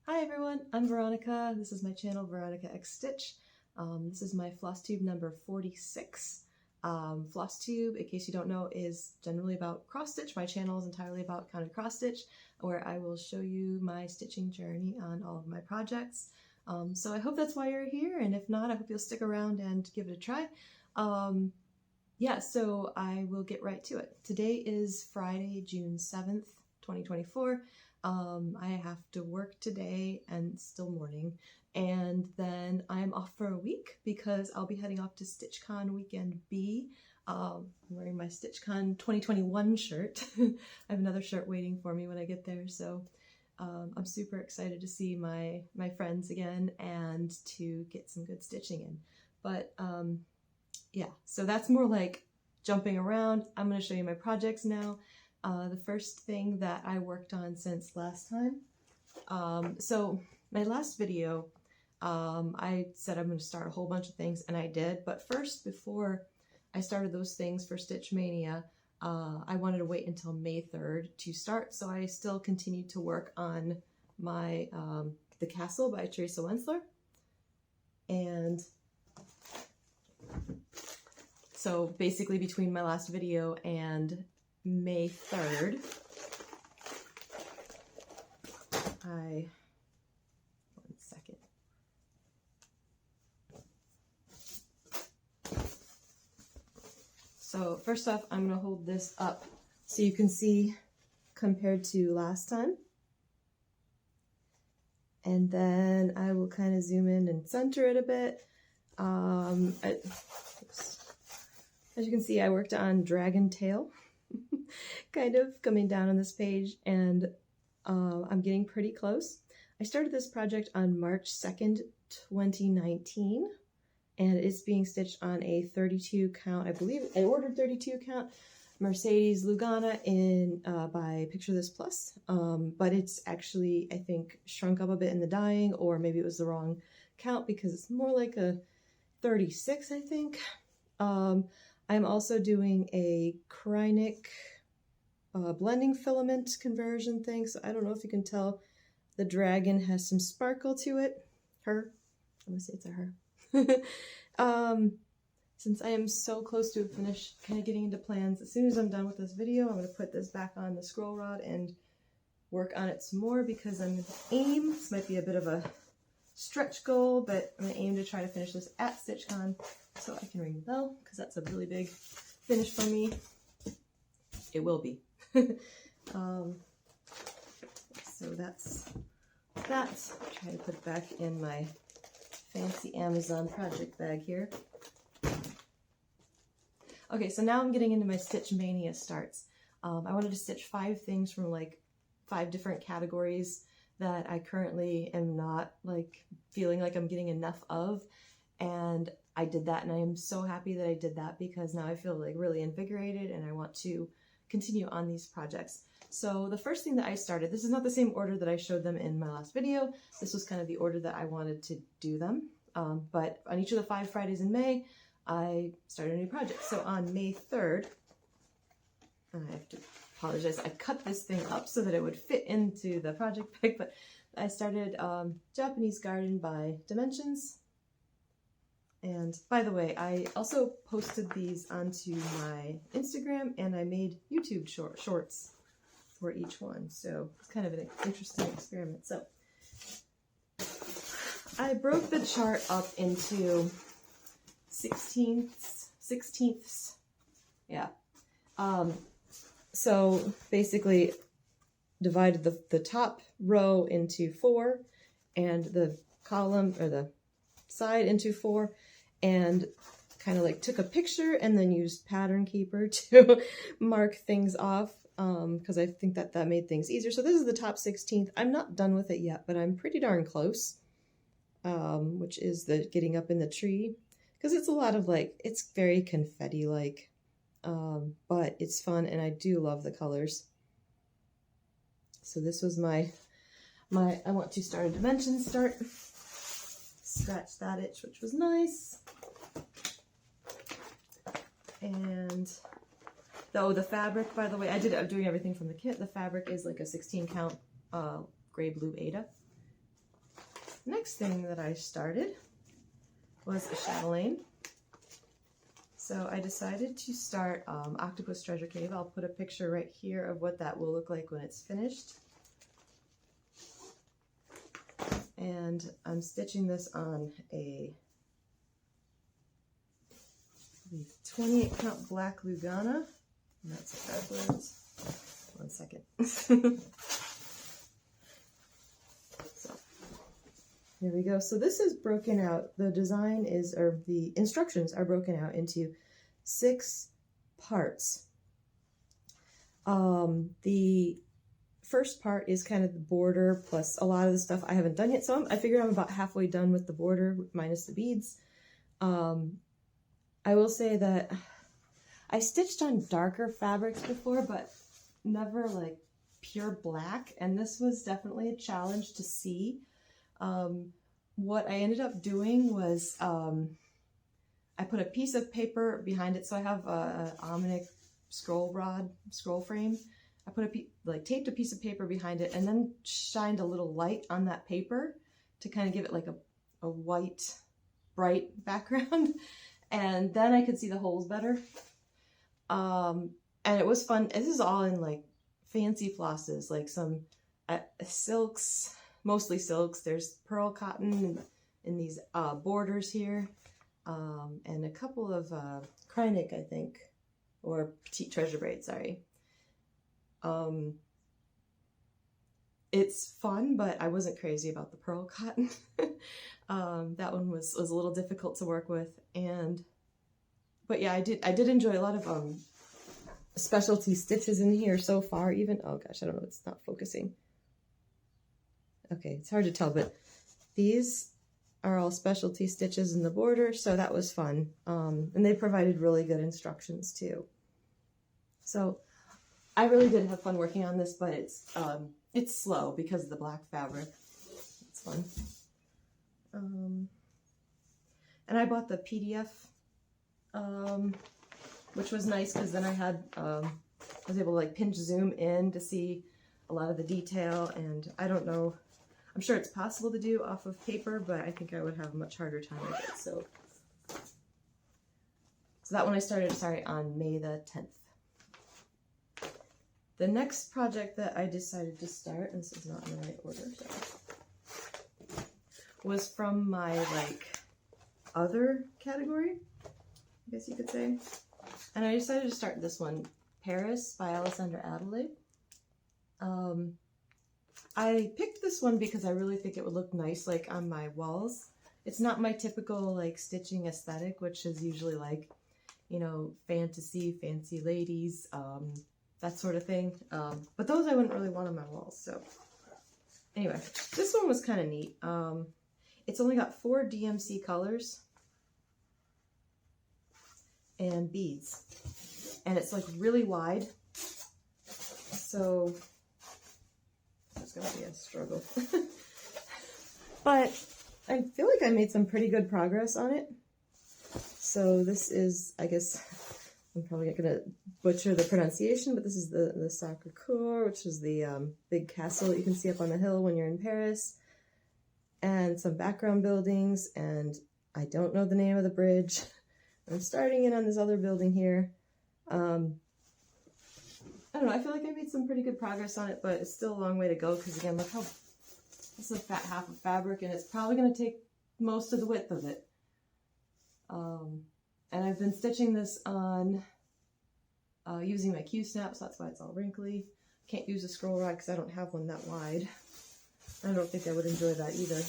Hi everyone, I'm Veronica. This is my channel, Veronica X Stitch. This is my Flosstube number 46. Flosstube, in case you don't know, is generally about cross stitch. My channel is entirely about kind of cross stitch, where I will show you my stitching journey on all of my projects. So I hope that's why you're here, and if not, I hope you'll stick around and give it a try. Yeah, so I will get right to it. Today is Friday, June 7th, 2024. I have to work today and it's still morning, and then I'm off for a week because I'll be heading off to StitchCon Weekend B. I'm wearing my StitchCon 2021 shirt. I have another shirt waiting for me when I get there, so I'm super excited to see my friends again and to get some good stitching in. But yeah, so that's more like jumping around. I'm going to show you my projects now. The first thing that I worked on since last time. So my last video, I said I'm going to start a whole bunch of things, and I did. But first, before I started those things for Stitch Mania, I wanted to wait until May 3rd to start. So I still continued to work on my The Castle by Teresa Wentzler. And so basically between my last video and May 3rd, one second. So first off, I'm going to hold this up so you can see compared to last time. And then I will kind of zoom in and center it a bit. As you can see, I worked on Dragon Tail, kind of coming down on this page, and I'm getting pretty close. I started this project on March 2nd, 2019, and it's being stitched on a 32 count, I believe I ordered 32 count Mercedes Lugana in by Picture This Plus, but it's actually, I think, shrunk up a bit in the dyeing, or maybe it was the wrong count because it's more like a 36, I think. I'm also doing a Kreinik blending filament conversion thing, so I don't know if you can tell the dragon has some sparkle to it. Her. I'm gonna say it's a her. Since I am so close to a finish, kind of getting into plans, as soon as I'm done with this video, I'm going to put this back on the scroll rod and work on it some more, because I'm going to aim, this might be a bit of a stretch goal, but I'm going to aim to try to finish this at StitchCon so I can ring the bell, because that's a really big finish for me. It will be. So that's that. Try to put it back in my fancy Amazon project bag here. Okay, so now I'm getting into my Stitch Mania starts. I wanted to stitch 5 things from like 5 different categories that I currently am not like feeling like I'm getting enough of, and I did that, and I am so happy that I did that, because now I feel like really invigorated and I want to continue on these projects. So the first thing that I started, this is not the same order that I showed them in my last video. This was kind of the order that I wanted to do them, but on each of the 5 Fridays in May, I started a new project. So on May 3rd, and I have to apologize, I cut this thing up so that it would fit into the project bag, but I started Japanese Garden by Dimensions. And by the way, I also posted these onto my Instagram, and I made YouTube shorts for each one. So it's kind of an interesting experiment. So I broke the chart up into 16ths, yeah. So basically divided the top row into 4 and the column or the side into 4, and kind of like took a picture and then used Pattern Keeper to mark things off, because I think that made things easier. So this is the top 16th. I'm not done with it yet, but I'm pretty darn close, which is the getting up in the tree. Because it's a lot of like, it's very confetti-like, but it's fun, and I do love the colors. So this was my I want to start a dimension start. Scratch that itch, which was nice. And the fabric, by the way, I'm doing everything from the kit. The fabric is like a 16 count gray blue Ada. Next thing that I started was a Châtelaine. So I decided to start Octopus Treasure Cave. I'll put a picture right here of what that will look like when it's finished. And I'm stitching this on a 28 count black Lugana. And that's backwards. 1 second. So here we go. So this is broken out. The design is, or the instructions are broken out into 6 parts. The first part is kind of the border plus a lot of the stuff I haven't done yet. So I figure I'm about halfway done with the border minus the beads. I will say that I stitched on darker fabrics before, but never like pure black. And this was definitely a challenge to see. What I ended up doing was I put a piece of paper behind it. So I have a Omnic scroll frame. I put taped a piece of paper behind it and then shined a little light on that paper to kind of give it like a white, bright background. And then I could see the holes better. And it was fun. This is all in like fancy flosses, like some silks, mostly silks. There's pearl cotton in these borders here. And a couple of Krynic, I think, or petite treasure braid, sorry. It's fun, but I wasn't crazy about the pearl cotton. That one was a little difficult to work with, but yeah, I did enjoy a lot of specialty stitches in here so far. Even, oh gosh, I don't know, it's not focusing. Okay, it's hard to tell, but these are all specialty stitches in the border, so that was fun. And they provided really good instructions too. So I really did have fun working on this, but it's slow because of the black fabric. It's fun. And I bought the PDF, which was nice because then I was able to like pinch zoom in to see a lot of the detail. And I don't know, I'm sure it's possible to do off of paper, but I think I would have a much harder time with it. So that one I started, on May the 10th. The next project that I decided to start, and this is not in the right order, was from my like other category, I guess you could say. And I decided to start this one, Paris by Alessandra Adelaide. I picked this one because I really think it would look nice like on my walls. It's not my typical like stitching aesthetic, which is usually like, you know, fantasy ladies, that sort of thing. But those I wouldn't really want on my walls. So anyway, this one was kind of neat. It's only got 4 DMC colors and beads, and it's like really wide. So it's gonna be a struggle. But I feel like I made some pretty good progress on it. So this is, I guess, I'm probably not going to butcher the pronunciation, but this is the Sacré-Cœur, which is the big castle that you can see up on the hill when you're in Paris, and some background buildings, and I don't know the name of the bridge. I'm starting in on this other building here. I don't know, I feel like I made some pretty good progress on it, but it's still a long way to go, because again, look how, this is a half of fabric, and it's probably going to take most of the width of it. And I've been stitching this on using my Q-snap, so that's why it's all wrinkly. Can't use a scroll rod because I don't have one that wide. I don't think I would enjoy that either.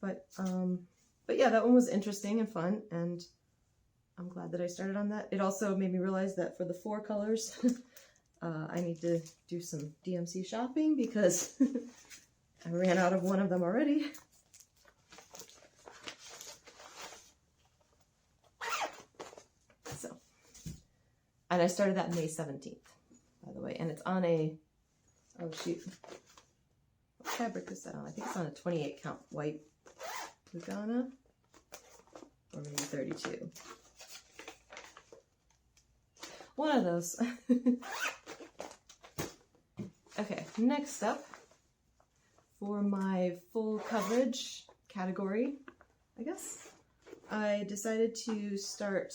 But yeah, that one was interesting and fun, and I'm glad that I started on that. It also made me realize that for the 4 colors, I need to do some DMC shopping because I ran out of one of them already. And I started that May 17th, by the way. And it's on a, oh shoot, what fabric is that on? I think it's on a 28 count white Lugana, or maybe 32. One of those. Okay, next up For my full coverage category, I guess, I decided to start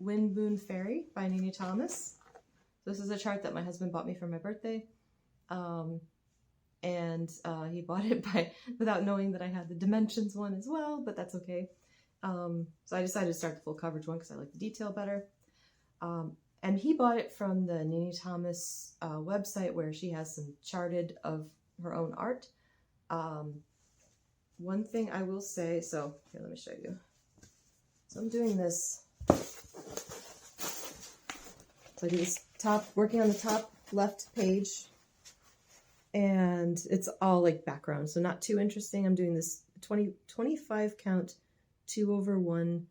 Wind Moon Fairy by Nini Thomas. This is a chart that my husband bought me for my birthday. He bought it without knowing that I had the Dimensions one as well, but that's okay. So I decided to start the full coverage one because I like the detail better. And he bought it from the Nini Thomas website, where she has some charted of her own art. One thing I will say, so here, let me show you. So I'm doing this. So I do this working on the top left page, and it's all like background, so not too interesting. I'm doing this 25 count 2/1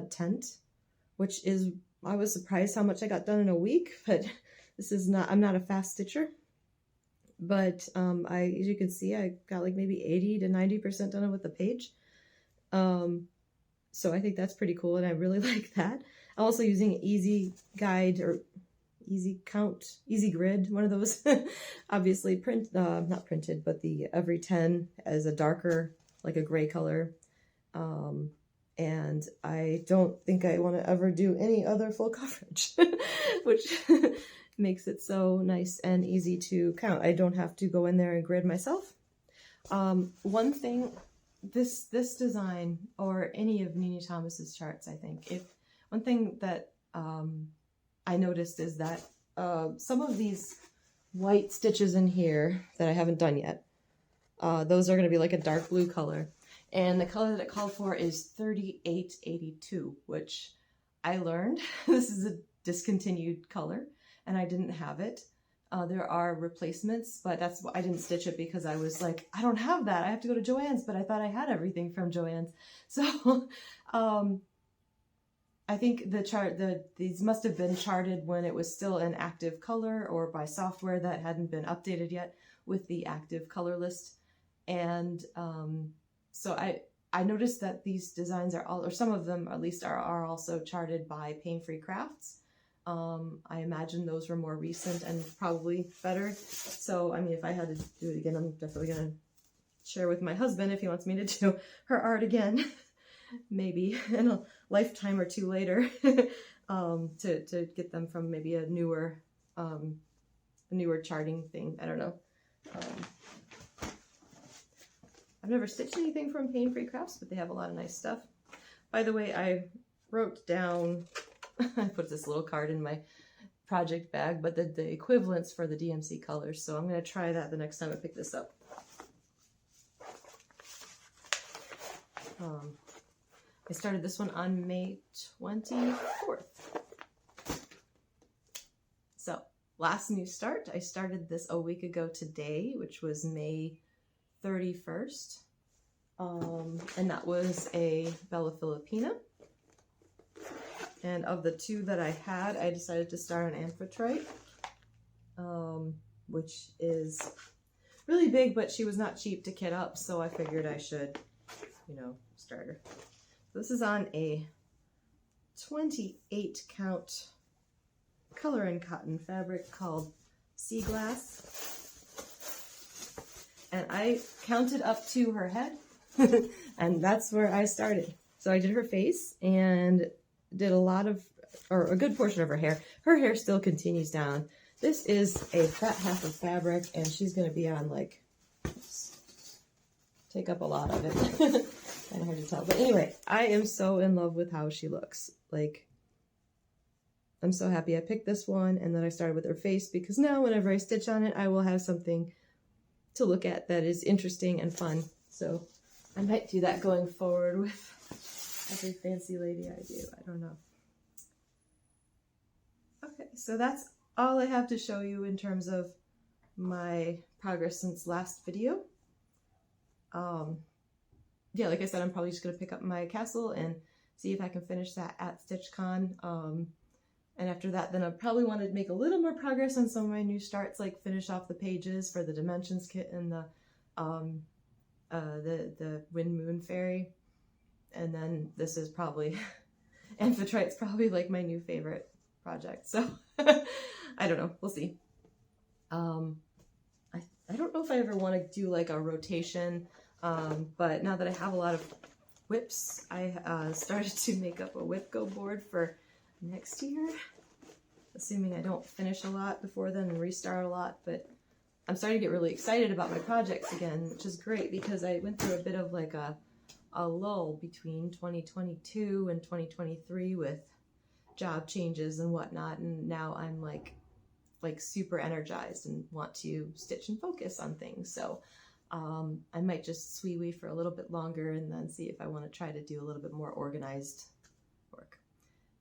tent, which is, I was surprised how much I got done in a week, but this is not, I'm not a fast stitcher. But as you can see, I got like maybe 80 to 90% done with the page. So I think that's pretty cool, and I really like that. I'm also using Easy Guide or Easy Count, Easy Grid, one of those. Obviously not printed, but the every 10 as a darker, like a gray color. And I don't think I want to ever do any other full coverage, which makes it so nice and easy to count. I don't have to go in there and grid myself. One thing, this design, or any of Nini Thomas's charts, I think, one thing that I noticed is that some of these white stitches in here that I haven't done yet, those are going to be like a dark blue color. And the color that it called for is 3882, which I learned this is a discontinued color, and I didn't have it. There are replacements, but that's why I didn't stitch it, because I was like, I don't have that. I have to go to Joann's, but I thought I had everything from Joann's. So I think these must have been charted when it was still an active color, or by software that hadn't been updated yet with the active color list. And so I noticed that these designs are all, or some of them at least, are also charted by Pain Free Crafts. I imagine those were more recent and probably better. So, I mean, if I had to do it again, I'm definitely going to share with my husband if he wants me to do her art again, maybe in a lifetime or two later, to get them from maybe a newer charting thing. I don't know. I've never stitched anything from Pain Free Crafts, but they have a lot of nice stuff. By the way, I wrote down, I put this little card in my project bag, but the equivalents for the DMC colors. So I'm going to try that the next time I pick this up. I started this one on May 24th. So last new start, I started this a week ago today, which was May 31st, and that was a Bella Philipina. And of the two that I had, I decided to start an Amphitrite, which is really big, but she was not cheap to kit up, so I figured I should, start her. This is on a 28 count color and cotton fabric called Sea Glass. And I counted up to her head, and that's where I started. So I did her face and did a good portion of her hair. Her hair still continues down. This is a fat half of fabric, and she's going to be on, like, take up a lot of it. Kind of hard to tell. But anyway, I am so in love with how she looks. Like, I'm so happy I picked this one, and then I started with her face, because now whenever I stitch on it, I will have something to look at that is interesting and fun. So I might do that going forward with every fancy lady I do. I don't know. Okay, so that's all I have to show you in terms of my progress since last video. Yeah, like I said, I'm probably just going to pick up my castle and see if I can finish that at StitchCon. And after that, then I probably want to make a little more progress on some of my new starts, like finish off the pages for the Dimensions kit and the Wind Moon Fairy. And then this is probably, Amphitrite's probably like my new favorite project. So I don't know, we'll see. I don't know know if I ever want to do like a rotation, but now that I have a lot of whips, I started to make up a whip go board for next year, assuming I don't finish a lot before then and restart a lot. But I'm starting to get really excited about my projects again, which is great because I went through a bit of like a lull between 2022 and 2023 with job changes and whatnot, and now I'm like super energized and want to stitch and focus on things. So I might just swee-wee for a little bit longer and then see if I want to try to do a little bit more organized work.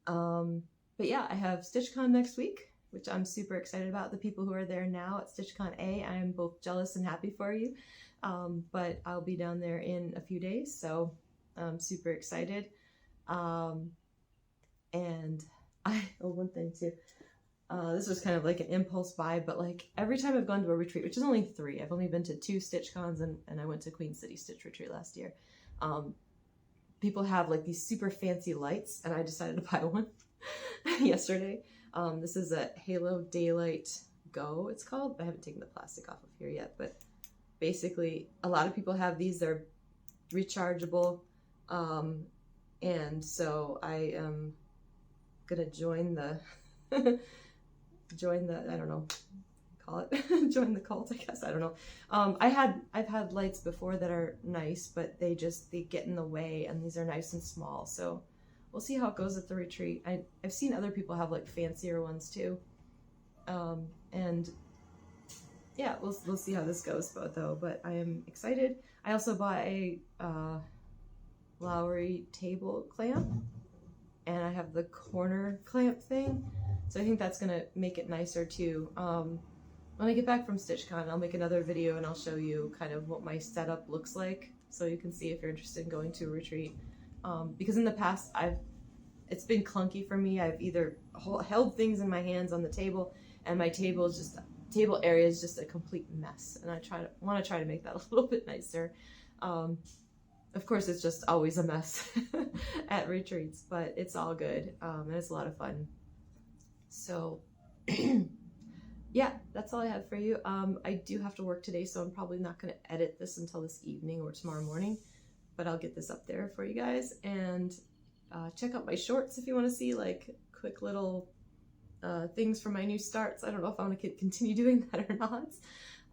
But yeah, I have StitchCon next week, which I'm super excited about. The people who are there now at StitchCon A, I am both jealous and happy for you. But I'll be down there in a few days, so I'm super excited. And one thing too, this was kind of like an impulse buy, but like every time I've gone to a retreat, which is only 3, I've only been to 2 StitchCons and I went to Queen City Stitch Retreat last year. People have like these super fancy lights, and I decided to buy one yesterday. This is a Halo Daylight Go, it's called. I haven't taken the plastic off of here yet, but basically a lot of people have these. They're rechargeable, and so I am gonna join the I don't know, call it join the cult, I guess. I don't know. I've had lights before that are nice, but they get in the way, and these are nice and small, so we'll see how it goes at the retreat. I've seen other people have like fancier ones too, and yeah, we'll see how this goes though. But I am excited. I also bought a Lowry table clamp, and I have the corner clamp thing, so I think that's gonna make it nicer too. When I get back from StitchCon, I'll make another video and I'll show you kind of what my setup looks like, so you can see if you're interested in going to a retreat. Because in the past, it's been clunky for me. I've either held things in my hands on the table, and my table area is just a complete mess, and I want to try to make that a little bit nicer. Of course, it's just always a mess at retreats, but it's all good, and it's a lot of fun. So yeah, that's all I have for you. I do have to work today, so I'm probably not going to edit this until this evening or tomorrow morning, but I'll get this up there for you guys. And check out my shorts if you want to see like quick little things for my new starts. I don't know if I want to continue doing that or not.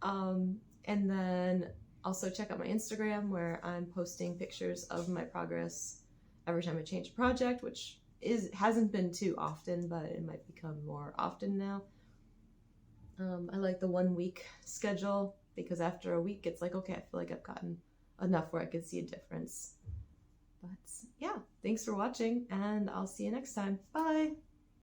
And then also check out my Instagram, where I'm posting pictures of my progress every time I change a project, which hasn't been too often, but it might become more often now. I like the 1 week schedule, because after a week it's like, okay, I feel like I've gotten enough where I can see a difference. But yeah, thanks for watching, and I'll see you next time. Bye!